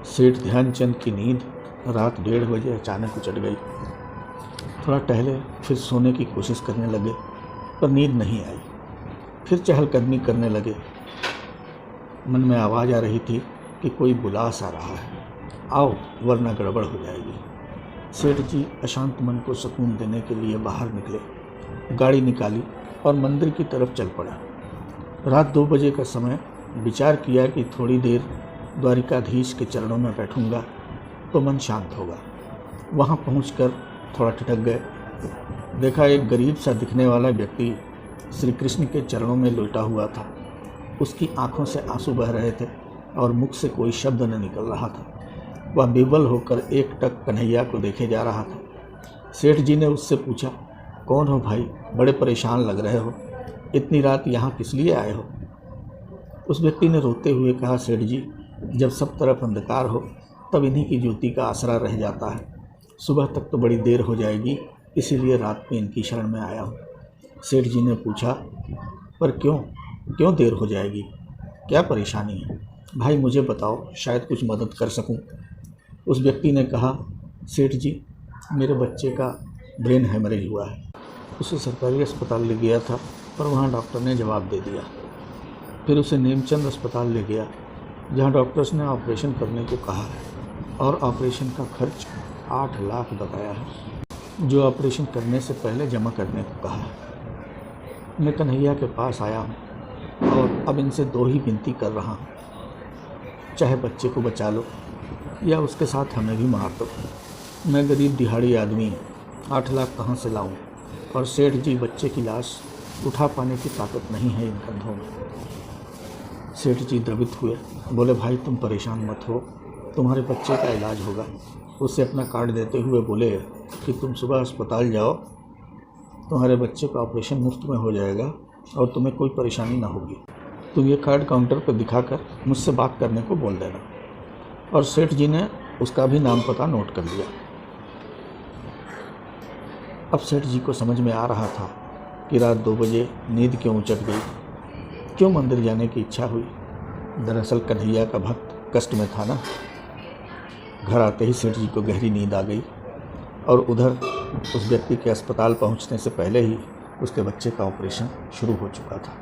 सेठ ध्यानचंद की नींद रात 1:30 बजे अचानक उचट गई। थोड़ा टहले, फिर सोने की कोशिश करने लगे, पर नींद नहीं आई। फिर चहलकदमी करने लगे। मन में आवाज़ आ रही थी कि कोई बुला सा रहा है, आओ वरना गड़बड़ हो जाएगी। सेठ जी अशांत मन को सुकून देने के लिए बाहर निकले, गाड़ी निकाली और मंदिर की तरफ चल पड़े। रात 2 बजे का समय। विचार किया कि थोड़ी देर द्वारिकाधीश के चरणों में बैठूंगा तो मन शांत होगा। वहाँ पहुंचकर थोड़ा ठिठक गए। देखा एक गरीब सा दिखने वाला व्यक्ति श्री कृष्ण के चरणों में लेटा हुआ था। उसकी आंखों से आंसू बह रहे थे और मुख से कोई शब्द न निकल रहा था। वह विवल होकर एकटक कन्हैया को देखे जा रहा था। सेठ जी ने उससे पूछा, कौन हो भाई, बड़े परेशान लग रहे हो, इतनी रात यहाँ किस लिए आए हो? उस व्यक्ति ने रोते हुए कहा, सेठ जी, जब सब तरफ अंधकार हो तब इन्हीं की ज्योति का आसरा रह जाता है। सुबह तक तो बड़ी देर हो जाएगी, इसीलिए रात में इनकी शरण में आया हूँ। सेठ जी ने पूछा, पर क्यों देर हो जाएगी, क्या परेशानी है? भाई मुझे बताओ, शायद कुछ मदद कर सकूं। उस व्यक्ति ने कहा, सेठ जी, मेरे बच्चे का ब्रेन हेमरेज हुआ है। उसे सरकारी अस्पताल ले गया था, पर वहाँ डॉक्टर ने जवाब दे दिया। फिर उसे नेमचंद अस्पताल ले गया, जहाँ डॉक्टर्स ने ऑपरेशन करने को कहा है और ऑपरेशन का खर्च 8 लाख बताया है, जो ऑपरेशन करने से पहले जमा करने को कहा है। मैं कन्हैया के पास आया हूँ और अब इनसे 2 ही विनती कर रहा हूँ, चाहे बच्चे को बचा लो या उसके साथ हमें भी मार दो। मैं गरीब दिहाड़ी आदमी हूँ, 8 लाख कहाँ से लाऊं? और सेठ जी, बच्चे की लाश उठा पाने की ताकत नहीं है इन कंधों में। सेठ जी द्रवित हुए, बोले, भाई तुम परेशान मत हो, तुम्हारे बच्चे का इलाज होगा। उससे अपना कार्ड देते हुए बोले कि तुम सुबह अस्पताल जाओ, तुम्हारे बच्चे का ऑपरेशन मुफ्त में हो जाएगा और तुम्हें कोई परेशानी ना होगी। तुम ये कार्ड काउंटर पर दिखाकर मुझसे बात करने को बोल देना। और सेठ जी ने उसका भी नाम पता नोट कर लिया। अब सेठ जी को समझ में आ रहा था कि रात 2 बजे नींद क्यों उचट गई, क्यों मंदिर जाने की इच्छा हुई। दरअसल कन्हैया का भक्त कष्ट में था ना। घर आते ही सेठ जी को गहरी नींद आ गई और उधर उस व्यक्ति के अस्पताल पहुंचने से पहले ही उसके बच्चे का ऑपरेशन शुरू हो चुका था।